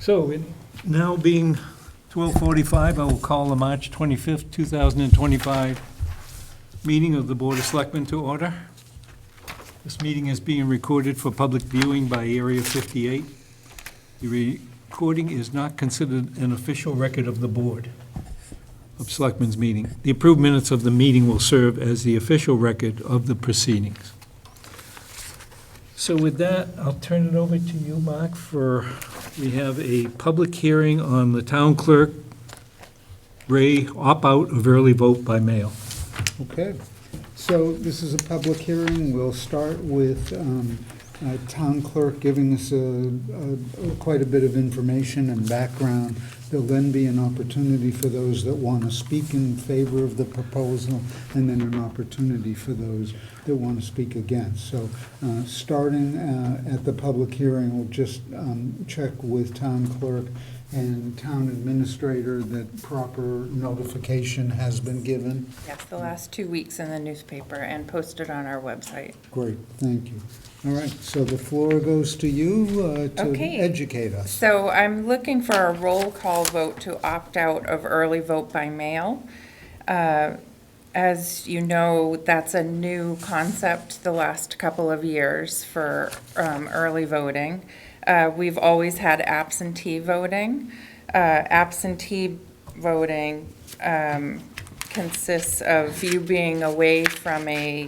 So, it now being 12:45, I will call the March 25th, 2025 meeting of the Board of Selectmen to order. This meeting is being recorded for public viewing by Area 58. The recording is not considered an official record of the Board of Selectmen's meeting. The approved minutes of the meeting will serve as the official record of the proceedings. So with that, I'll turn it over to you, Mark, we have a public hearing on the town clerk, Ray, opt-out of early vote by mail. Okay, so this is a public hearing. We'll start with town clerk giving us quite a bit of information and background. There'll then be an opportunity for those that want to speak in favor of the proposal, and then an opportunity for those that want to speak against. So starting at the public hearing, we'll just check with town clerk and town administrator that proper notification has been given. Yes, the last 2 weeks in the newspaper and posted on our website. Great, thank you. All right, so the floor goes to you to Okay. educate us. So I'm looking for a roll call vote to opt out of early vote by mail. As you know, that's a new concept the last couple of years for early voting. We've always had absentee voting. Absentee voting consists of you being away from a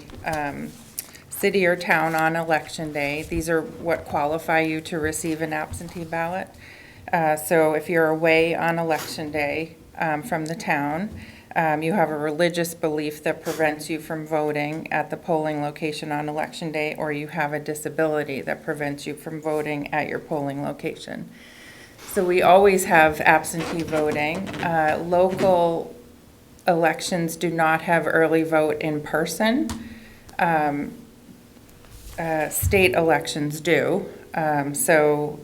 city or town on election day. These are what qualify you to receive an absentee ballot. So if you're away on election day from the town, you have a religious belief that prevents you from voting at the polling location on election day, or you have a disability that prevents you from voting at your polling location. So we always have absentee voting. Local elections do not have early vote in person. State elections do. So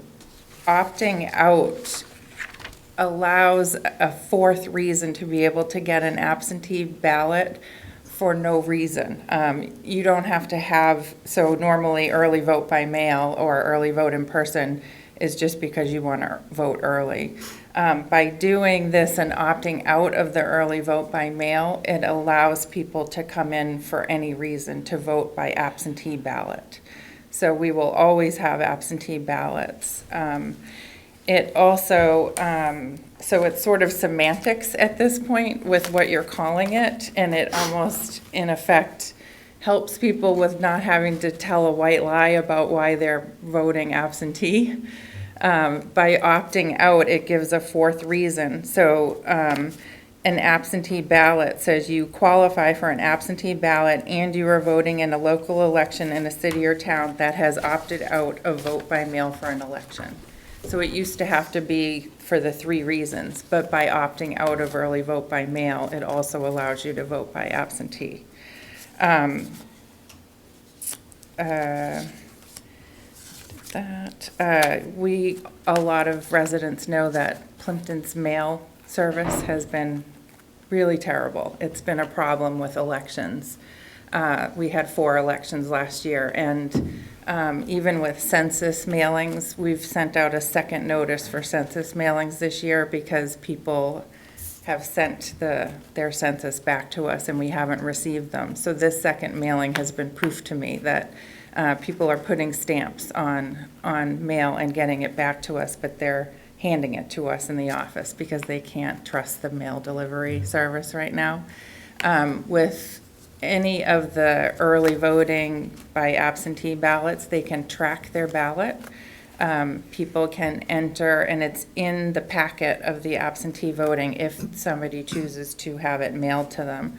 opting out allows a fourth reason to be able to get an absentee ballot for no reason. You don't have to have, so normally early vote by mail or early vote in person is just because you want to vote early. By doing this and opting out of the early vote by mail, it allows people to come in for any reason to vote by absentee ballot. So we will always have absentee ballots. It also, so it's sort of semantics at this point with what you're calling it, and it almost, in effect, helps people with not having to tell a white lie about why they're voting absentee. By opting out, it gives a fourth reason. So an absentee ballot says you qualify for an absentee ballot and you are voting in a local election in a city or town that has opted out of vote by mail for an election. So it used to have to be for the three reasons, but by opting out of early vote by mail, it also allows you to vote by absentee. A lot of residents know that Plympton's mail service has been really terrible. It's been a problem with elections. We had 4 elections last year, and even with census mailings, we've sent out a second notice for census mailings this year because people have sent their census back to us and we haven't received them. So this second mailing has been proof to me that people are putting stamps on mail and getting it back to us, but they're handing it to us in the office because they can't trust the mail delivery service right now. With any of the early voting by absentee ballots, they can track their ballot. People can enter, and it's in the packet of the absentee voting if somebody chooses to have it mailed to them.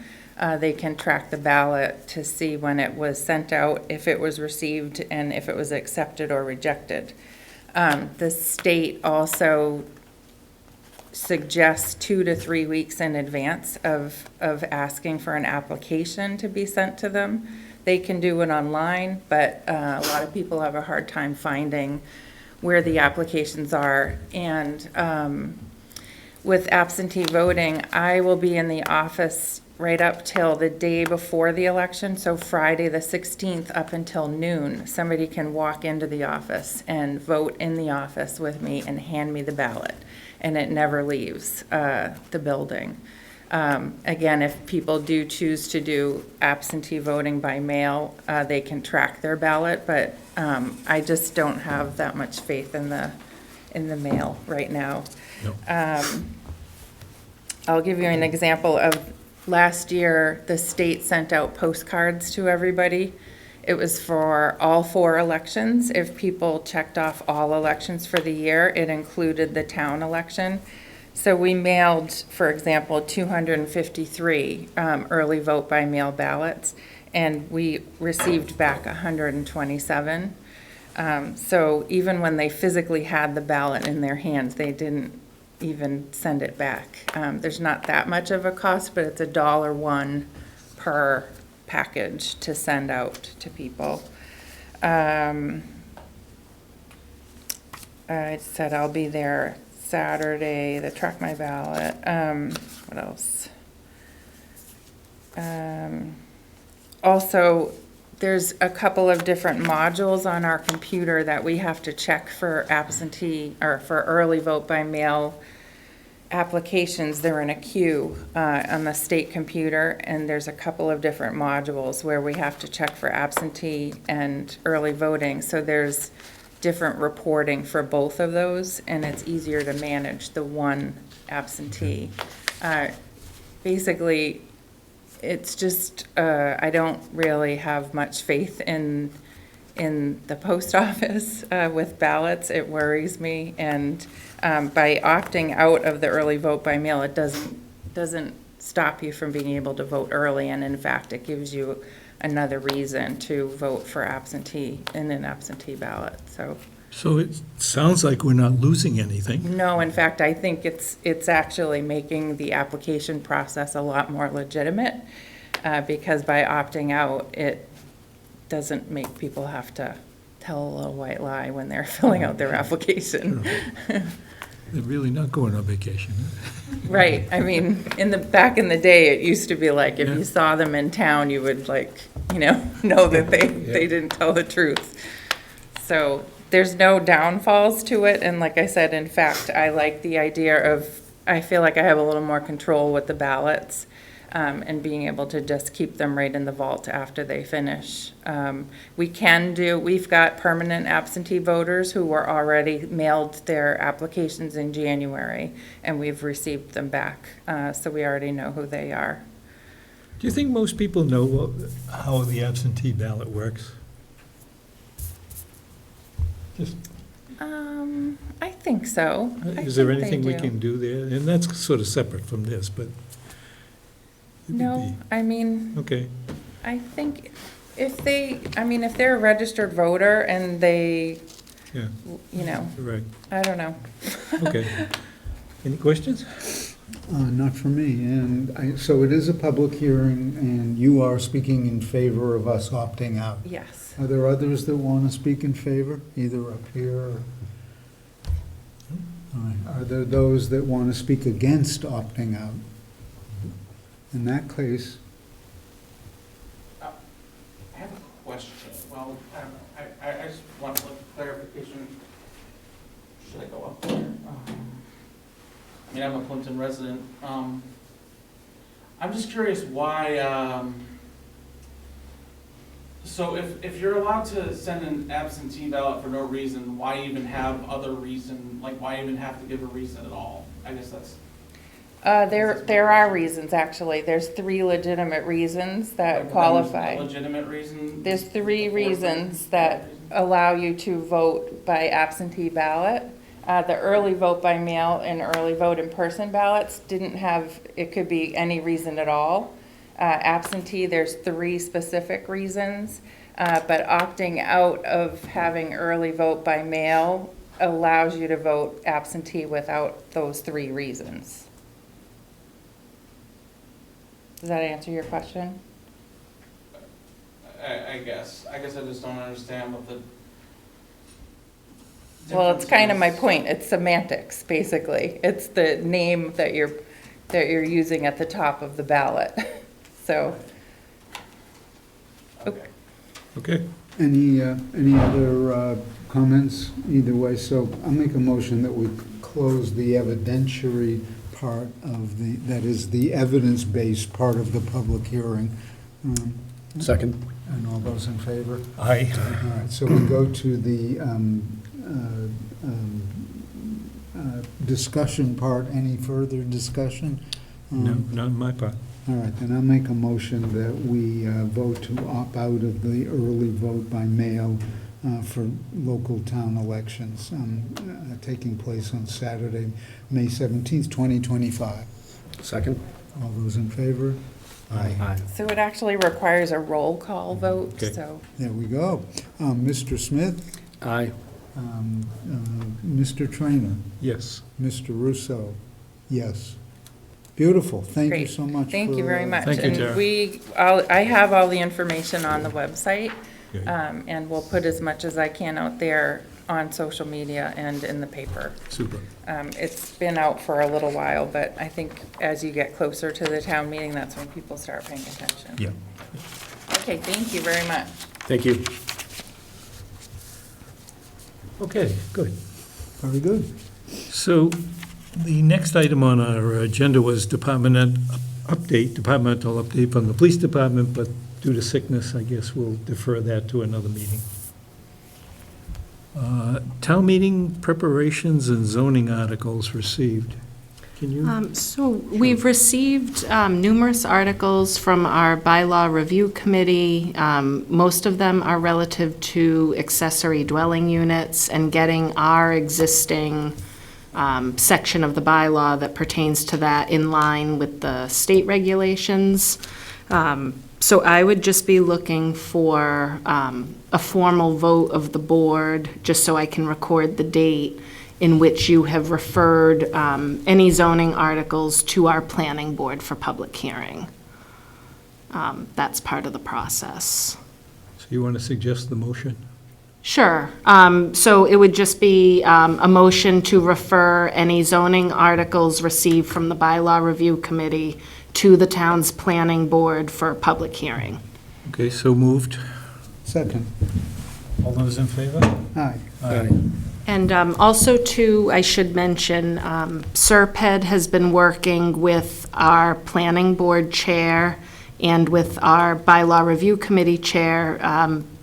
They can track the ballot to see when it was sent out, if it was received, and if it was accepted or rejected. The state also suggests 2 to 3 weeks in advance of asking for an application to be sent to them. They can do it online, but a lot of people have a hard time finding where the applications are. And with absentee voting, I will be in the office right up till the day before the election, so Friday, the 16th, up until noon. Somebody can walk into the office and vote in the office with me and hand me the ballot, and it never leaves the building. Again, if people do choose to do absentee voting by mail, they can track their ballot, but I just don't have that much faith in the mail right now. I'll give you an example of last year, the state sent out postcards to everybody. It was for all 4 elections. If people checked off all elections for the year, it included the town election. So we mailed, for example, 253 early vote by mail ballots, and we received back 127. So even when they physically had the ballot in their hands, they didn't even send it back. There's not that much of a cost, but it's $1 per package to send out to people. I said I'll be there Saturday to track my ballot. What else? Also, there's a couple of different modules on our computer that we have to check for absentee or for early vote by mail applications. They're in a queue on the state computer, and there's a couple of different modules where we have to check for absentee and early voting. So there's different reporting for both of those, and it's easier to manage the one absentee. Basically, it's just, I don't really have much faith in the post office with ballots. It worries me, and by opting out of the early vote by mail, it doesn't stop you from being able to vote early, and in fact, it gives you another reason to vote for absentee in an absentee ballot. So it sounds like we're not losing anything. No, in fact, I think it's actually making the application process a lot more legitimate, because by opting out, it doesn't make people have to tell a little white lie when they're filling out their application. They're really not going on vacation. Right. I mean, back in the day, it used to be like, if Yeah. you saw them in town, you would know that they didn't tell the truth. So there's no downfalls to it. And like I said, in fact, I like the idea of, I feel like I have a little more control with the ballots, and being able to just keep them right in the vault after they finish. We've got permanent absentee voters who were already mailed their applications in January, and we've received them back. So we already know who they are. Do you think most people know how the absentee ballot works? Just, I think so. is there I think they anything we do. can do there? And that's sort of separate from this, but. it would No, I mean, be- Okay, I think if they're a registered voter and they, yeah, right, I don't know. okay. Any questions? Not for me, so it is a public hearing, and you are speaking in favor of us opting out. Yes. Are there others that want to speak in favor, either up here or? All right. Are there those that want to speak against opting out? In that case, I have a question. Well, I just want a little clarification. Should I go up there? I mean, I'm a Plympton resident. I'm just curious why, so if you're allowed to send an absentee ballot for no reason, why even have other reason, like why even have to give a reason at all? I guess that's. There are reasons, actually. There's 3 legitimate reasons that a qualify. legitimate reason? There's 3 reasons that allow you to vote by absentee ballot. The early vote by mail and early vote in person ballots didn't have, it could be any reason at all. Absentee, there's 3 specific reasons, but opting out of having early vote by mail allows you to vote absentee without those 3 reasons. Does that answer your question? I guess. I just don't understand what the, Well, it's kind of my point. It's semantics, basically. It's the name that you're using at the top of the ballot. So, Okay. Okay. Any other comments either way? So I'll make a motion that we close the evidentiary part of that is the evidence-based part of the public hearing. Second. And all those in favor? Aye. All right, so we go to the discussion part. Any further discussion? No, not on my part. All right, then I'll make a motion that we vote to opt out of the early vote by mail for local town elections taking place on Saturday, May 17th, 2025. Second. All those in favor? Aye. so it actually requires a roll call vote, Okay. so. There we go. Mr. Smith, Aye. Mr. Trainer, Yes. Mr. Russo, yes. Beautiful. Thank you Great. so much. Thank you very much. Thank you, Tara. And I have all the information on the website, Okay. and we'll put as much as I can out there on social media and in the paper. Super. It's been out for a little while, but I think as you get closer to the town meeting, that's when people start paying attention. Yeah. Okay, thank you very much. Thank you. Okay, good. Very good. So the next item on our agenda was departmental update from the police department, but due to sickness, I guess we'll defer that to another meeting. Town meeting preparations and zoning articles received. Can you? So we've received numerous articles from our bylaw review committee. Most of them are relative to accessory dwelling units and getting our existing section of the bylaw that pertains to that in line with the state regulations. So I would just be looking for a formal vote of the board, just so I can record the date in which you have referred any zoning articles to our planning board for public hearing. That's part of the process. So you want to suggest the motion? Sure. So it would just be a motion to refer any zoning articles received from the bylaw review committee to the town's planning board for public hearing. Okay, so moved. Second. All those in favor? Aye. And also, too, I should mention, Serped has been working with our planning board chair and with our bylaw review committee chair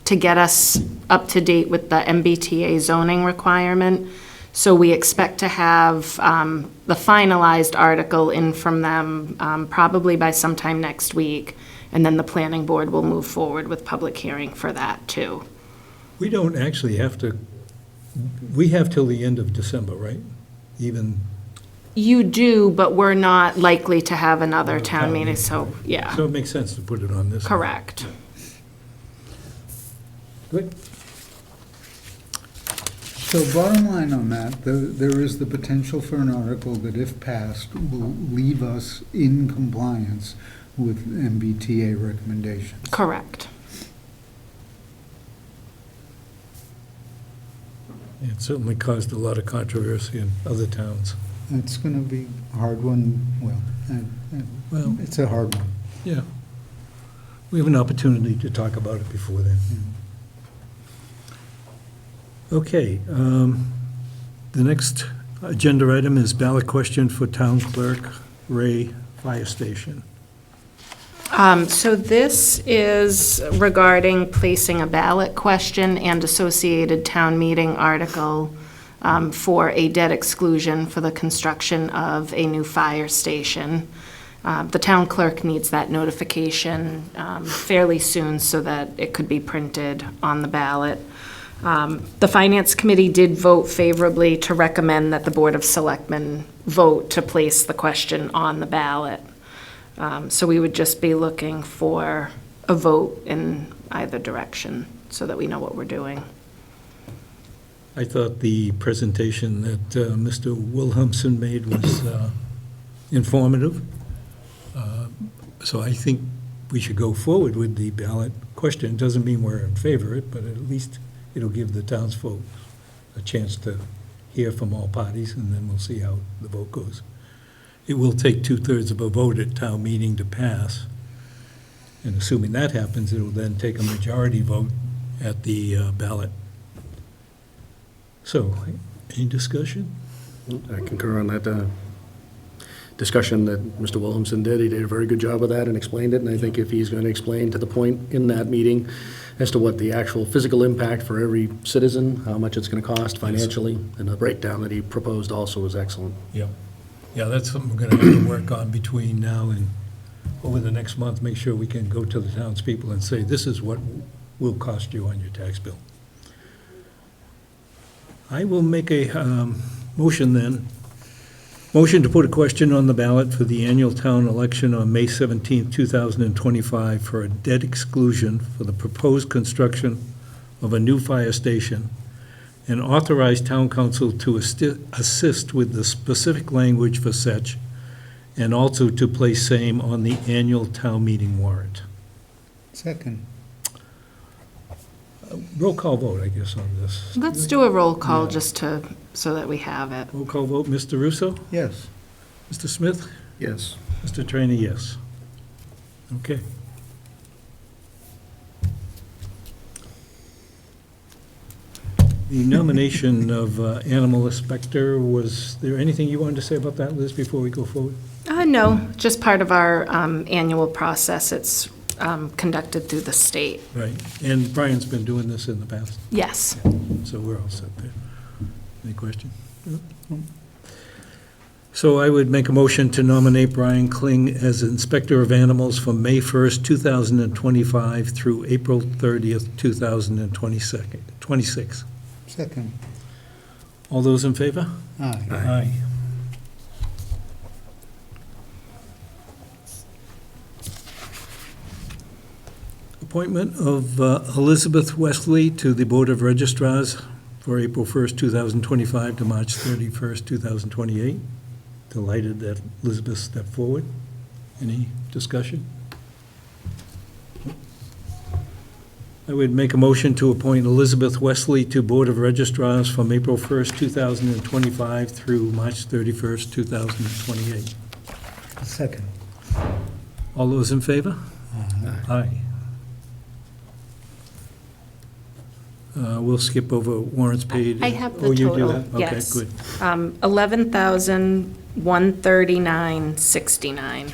to get us up to date with the MBTA zoning requirement. So we expect to have the finalized article in from them probably by sometime next week, and then the planning board will move forward with public hearing for that, too. We don't actually have to, we have till the end of December, right? Even, You do, but we're not likely to have another town town meeting, meeting, so, yeah, so it makes sense to put it on this. correct. Good. So bottom line on that, there is the potential for an article that, if passed, will leave us in compliance with MBTA recommendations. Correct. It certainly caused a lot of controversy in other towns. It's going to be a hard one, Well, it's a hard one. yeah. We have an opportunity to talk about it before then. Okay, the next agenda item is ballot question for town clerk, Ray Fire Station. So this is regarding placing a ballot question and associated town meeting article for a debt exclusion for the construction of a new fire station. The town clerk needs that notification fairly soon so that it could be printed on the ballot. The Finance Committee did vote favorably to recommend that the Board of Selectmen vote to place the question on the ballot. So we would just be looking for a vote in either direction so that we know what we're doing. I thought the presentation that Mr. Wilhelmsen made was informative. So I think we should go forward with the ballot question. Doesn't mean we're in favor of it, but at least it'll give the townsfolk a chance to hear from all parties, and then we'll see how the vote goes. It will take 2/3 of a vote at town meeting to pass, and assuming that happens, it will then take a majority vote at the ballot. So, any discussion? I concur on that discussion that Mr. Williamson did. He did a very good job of that and explained it, and I think if he's going to explain to the point in that meeting as to what the actual physical impact for every citizen, how much it's going to cost financially, and the breakdown that he proposed also was excellent. Yeah. Yeah, that's something we're gonna have to work on between now and over the next month, make sure we can go to the townspeople and say, this is what will cost you on your tax bill. I will make a motion then. Motion to put a question on the ballot for the annual town election on May 17th, 2025 for a debt exclusion for the proposed construction of a new fire station, and authorize town council to assist with the specific language for such, and also to place same on the annual town meeting warrant. Second. Roll call vote, I guess, on this. Let's do a roll call Yeah. just to, so that we have it. Roll call vote, Mr. Russo? Yes. Mr. Smith? Yes. Mr. Trainer, yes. Okay. The nomination of animal inspector, was there anything you wanted to say about that, Liz, before we go forward? No, just part of our annual process. It's conducted through the state. Right, and Brian's been doing this in the past, Yes. so we're all set there. Any question? No? So I would make a motion to nominate Brian Kling as Inspector of Animals from May 1st, 2025 through April 30th, 2026. Second. All those in favor? Aye. Aye. Appointment of Elizabeth Wesley to the Board of Registrars for April 1st, 2025 to March 31st, 2028. Delighted that Elizabeth stepped forward. Any discussion? I would make a motion to appoint Elizabeth Wesley to Board of Registrars from April 1st, 2025 through March 31st, 2028. Second. All those in favor? Aye. We'll skip over warrants paid. I have the Oh, you do total, that? yes. Okay, good. 11,139.69.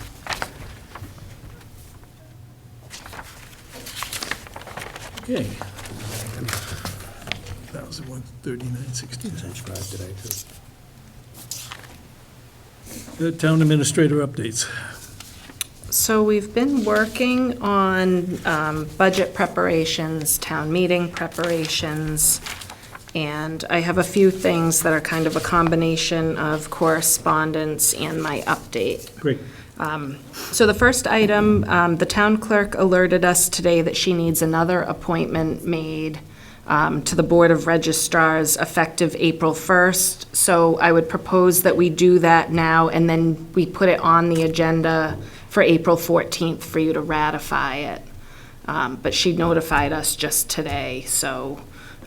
Okay. 1,139.69. Subscribe today, too. Town administrator updates. So we've been working on budget preparations, town meeting preparations, and I have a few things that are kind of a combination of correspondence and my update. Great. So the first item, the town clerk alerted us today that she needs another appointment made to the Board of Registrars effective April 1st. So I would propose that we do that now, and then we put it on the agenda for April 14th for you to ratify it. But she notified us just today, so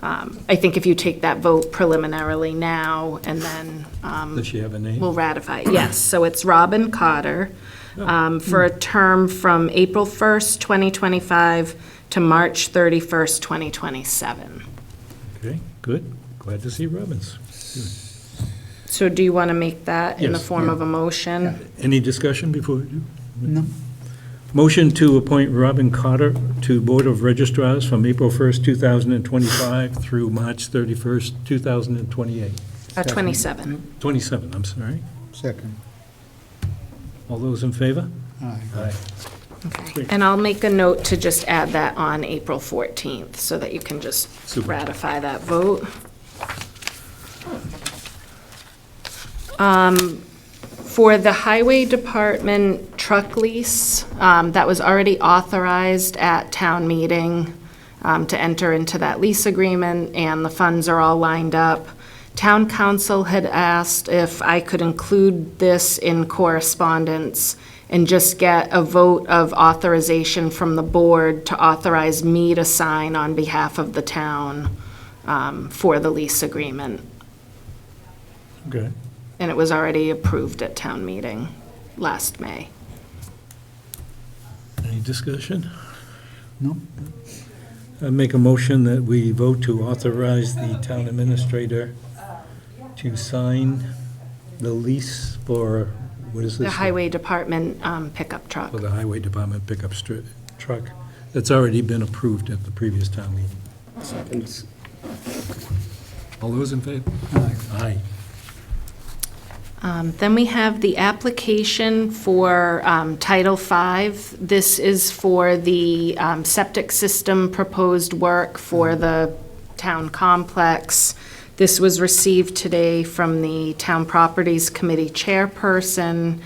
I think if you take that vote preliminarily now, and then Does she have a name? we'll ratify it. Yes, so it's Robin Cotter for a term from April 1st, 2025 to March 31st, 2027. Okay, good. Glad to see Robbins. So do you want to make that in the Yes. form of a motion? Any discussion before we do? No. Motion to appoint Robin Cotter to Board of Registrars from April 1st, 2025 through March 31st, 2028. 27. 27, I'm sorry. Second. All those in favor? Aye. Aye. Okay. Great. And I'll make a note to just add that on April 14th, so that you can just Super. ratify that vote. For the Highway Department truck lease, that was already authorized at town meeting to enter into that lease agreement, and the funds are all lined up. Town council had asked if I could include this in correspondence and just get a vote of authorization from the board to authorize me to sign on behalf of the town for the lease agreement. Okay. And it was already approved at town meeting last May. Any discussion? No? I make a motion that we vote to authorize the town administrator to sign the lease for, what is this? The highway department pickup truck. For the highway department pickup truck that's already been approved at the previous town meeting. Second. All those in favor? Aye. Aye. Then we have the application for Title V. This is for the septic system proposed work for the town complex. This was received today from the Town Properties Committee chairperson,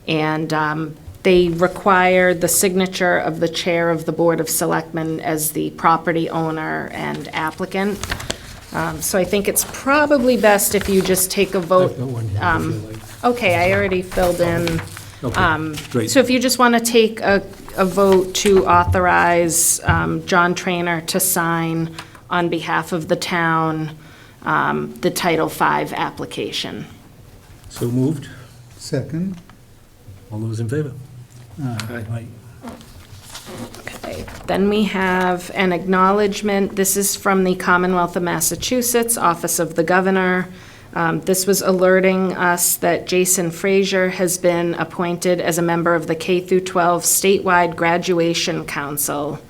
and they require the signature of the chair of the Board of Selectmen as the property owner and applicant. So I think it's probably best if you just take a vote. I've got one here, if you like. Okay, I already filled in. Okay, great. So if you just want to take a vote to authorize John Trainer to sign on behalf of the town, the Title V application. So moved. Second? All those in favor? Aye. Aye. Okay. Then we have an acknowledgement. This is from the Commonwealth of Massachusetts, Office of the Governor. This was alerting us that Jason Frazier has been appointed as a member of the K through 12 statewide graduation council.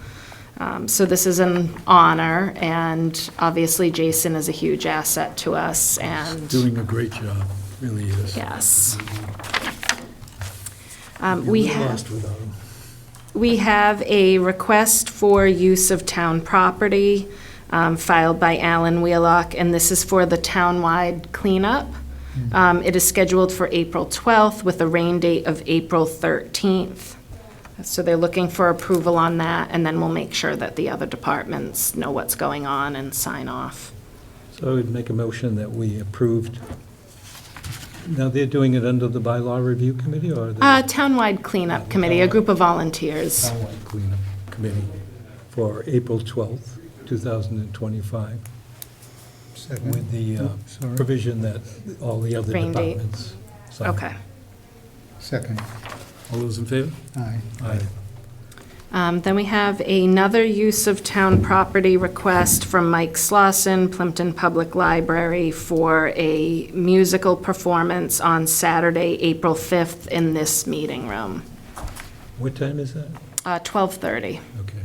So this is an honor, and obviously Jason is a huge asset to us, and Doing a great job, really is. yes. You're We a little have. lost without him. We have a request for use of town property filed by Alan Wheelock, and this is for the townwide cleanup. It is scheduled for April 12th with a rain date of April 13th. So they're looking for approval on that, and then we'll make sure that the other departments know what's going on and sign off. So I would make a motion that we approved. Now, they're doing it under the bylaw review committee or the Townwide cleanup committee, a group of volunteers. townwide cleanup committee for April 12th, 2025, Second? with the Sorry. provision that all the other Rain date. departments sign. Okay. Second? All those in favor? Aye. Aye. Then we have another use of town property request from Mike Slauson, Plympton Public Library, for a musical performance on Saturday, April 5th in this meeting room, What time is that? 12:30. Okay.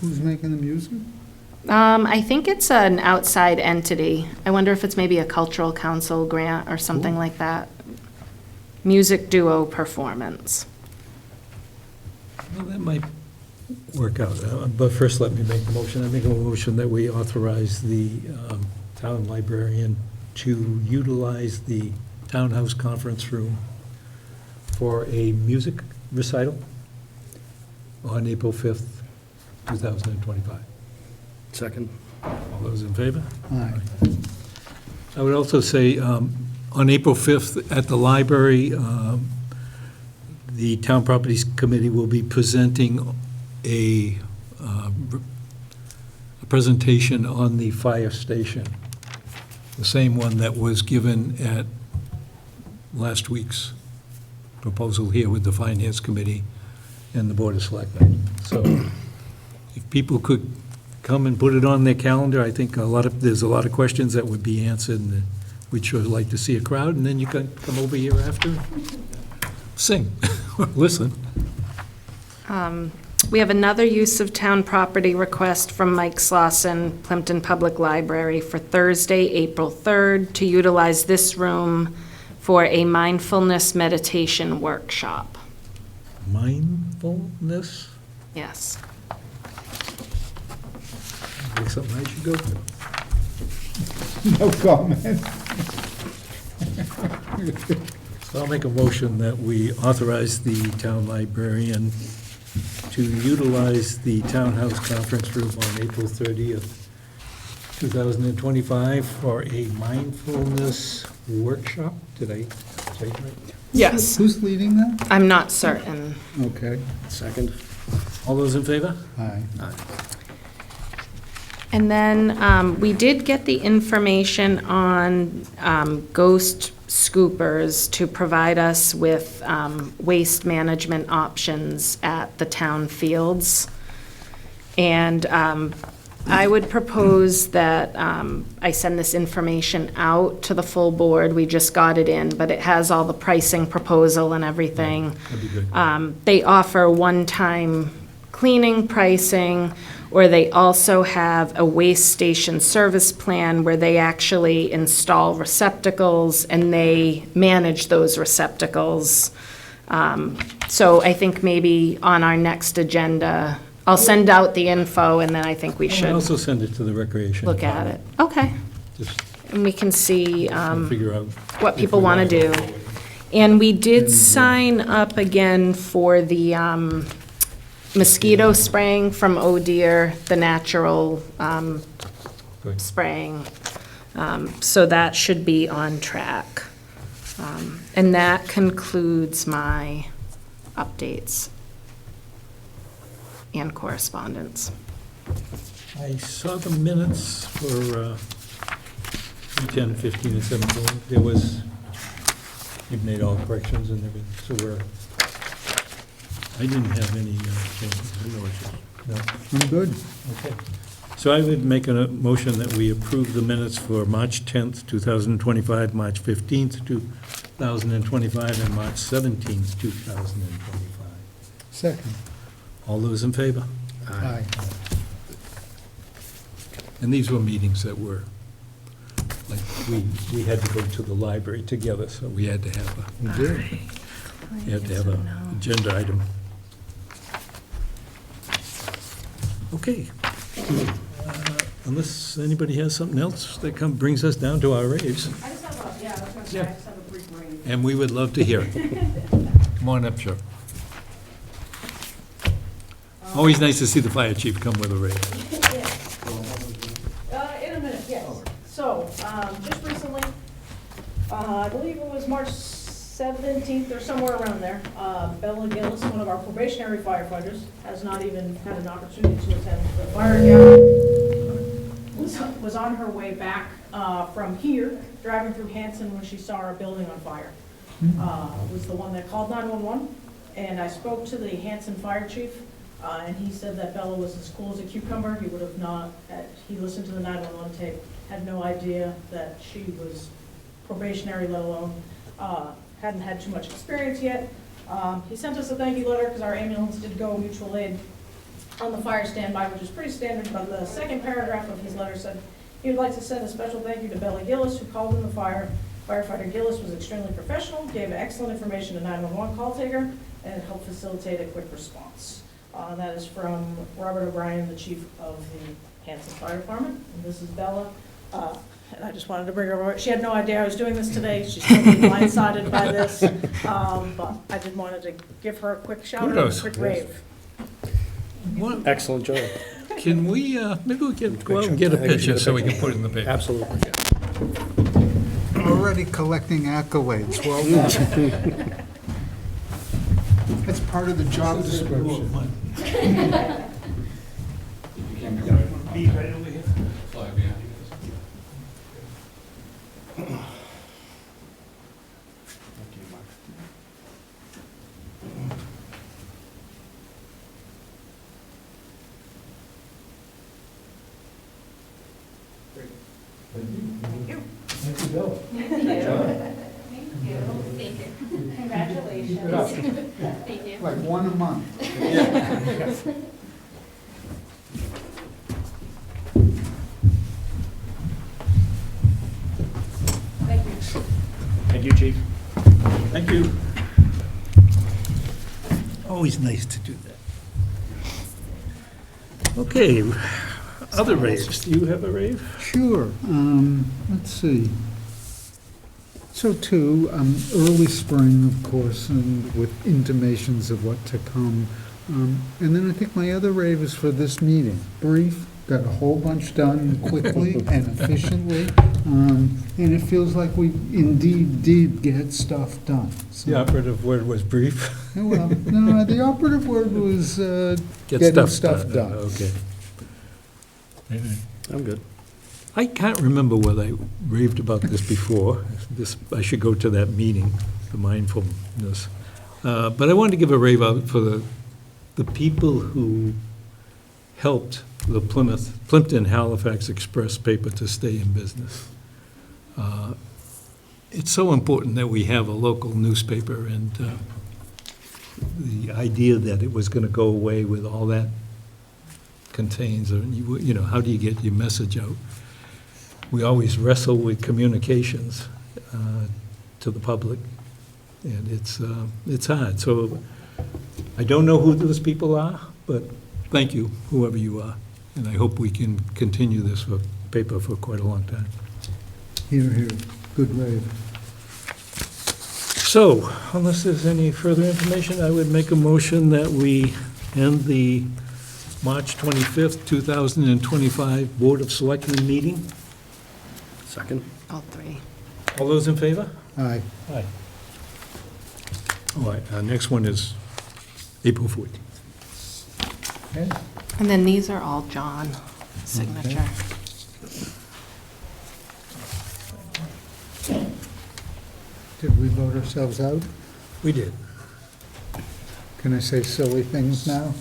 Who's making the music? I think it's an outside entity. I wonder if it's maybe a cultural council grant or something Cool. like that. Music duo performance. Well, that might work out, but first let me make the motion. I make a motion that we authorize the town librarian to utilize the townhouse conference room for a music recital on April 5th, 2025. Second. All those in favor? Aye. I would also say, on April 5th at the library, the Town Properties Committee will be presenting a presentation on the fire station, the same one that was given at last week's proposal here with the Finance Committee and the Board of Selectmen. So if people could come and put it on their calendar, I think there's a lot of questions that would be answered, and we'd sure like to see a crowd, and then you can come over here after, sing, or listen. We have another use of town property request from Mike Slauson, Plimpton Public Library, for Thursday, April 3rd, to utilize this room for a mindfulness meditation workshop. Mindfulness, Yes. like something I should go to. No comment. So I'll make a motion that we authorize the town librarian to utilize the townhouse conference room on April 30th, 2025, for a mindfulness workshop. Did I say it right? Yes. Who's leading that? I'm not certain. Okay. Second. All those in favor? Aye. And then we did get the information on ghost scoopers to provide us with waste management options at the town fields. And I would propose that I send this information out to the full board. We just got it in, but it has all the pricing proposal and everything. That'd be good. They offer one-time cleaning pricing, or they also have a waste station service plan where they actually install receptacles and they manage those receptacles. So I think maybe on our next agenda, I'll send out the info, and then I think we I'll should also send it to the recreation. look at it. Okay. Just And we can see figure out. what if people we want to wanna go do. And we did sign up again for the mosquito spraying from Oh Dear, the natural Good. spraying. So that should be on track. And that concludes my updates and correspondence. I saw the minutes for 10, 15, and 17. There was, you've made all corrections and everything, so I didn't have any changes, no issues. No. I'm good. Okay. So I would make a motion that we approve the minutes for March 10th, 2025, March 15th, 2025, and March 17th, 2025. Second. All those in favor? Aye. And these were meetings that were, like, we had to go to the library together, so we had to have a, We did. we had to have an agenda item. Okay. Unless anybody has something else that brings us down to our raves, I just have a, yeah, I was gonna say, I just have a brief rave. and we would love to hear it. Come on up, Joe. Always nice to see the fire chief come with a rave. In a minute, yes. So, just recently, I believe it was March 17th or somewhere around there, Bella Gillis, one of our probationary firefighters, has not even had an opportunity to attend the fire academy. Was on her way back from here, driving through Hanson when she saw our building on fire. Was the one that called 911, and I spoke to the Hanson fire chief, and he said that Bella was as cool as a cucumber. He would have not, he listened to the 911 tape, had no idea that she was probationary, let alone, hadn't had too much experience yet. He sent us a thank you letter because our ambulance did go mutual aid on the fire standby, which is pretty standard, but the second paragraph of his letter said he would like to send a special thank you to Bella Gillis, who called in the fire. Firefighter Gillis was extremely professional, gave excellent information to 911 call taker, and helped facilitate a quick response. That is from Robert O'Brien, the chief of the Hanson Fire Department, and this is Bella. And I just wanted to bring her over. She had no idea I was doing this today. She's totally blindsided by this. But I did wanted to give her a quick shout out, a Kudos. quick rave. What, Excellent job. can we, maybe we can go out and get a picture so we can put it in the paper? Absolutely. Already collecting accolades, well done. That's part of the job description. Be right over here. Thank you. Thank you, Bill. Congratulations. Like one a month. Thank you. Thank you, chief. Thank you. Always nice to do that. Okay, other raves. Do you have a rave? Sure, let's see. So too, early spring, of course, and with intimations of what to come. And then I think my other rave is for this meeting. Brief, got a whole bunch done quickly and efficiently. And it feels like we indeed did get stuff done. So- The operative word was brief. Well, no, the operative word was Get getting stuff stuff done. Okay. I'm good. I can't remember whether I raved about this before. I should go to that meeting, the mindfulness. But I wanted to give a rave out for the people who helped the Plympton Halifax Express paper to stay in business. It's so important that we have a local newspaper, and the idea that it was going to go away with all that contains, or, you know, how do you get your message out? We always wrestle with communications to the public, and it's hard. So I don't know who those people are, but thank you, whoever you are, and I hope we can continue this paper for quite a long time. Here, here, good rave. So, unless there's any further information, I would make a motion that we end the March 25th, 2025 Board of Selectmen meeting. Second? All three. All those in favor? Aye. Aye. All right, our next one is April 14th. Okay. And then these are all John signature. Did we vote ourselves out? We did. Can I say silly things now?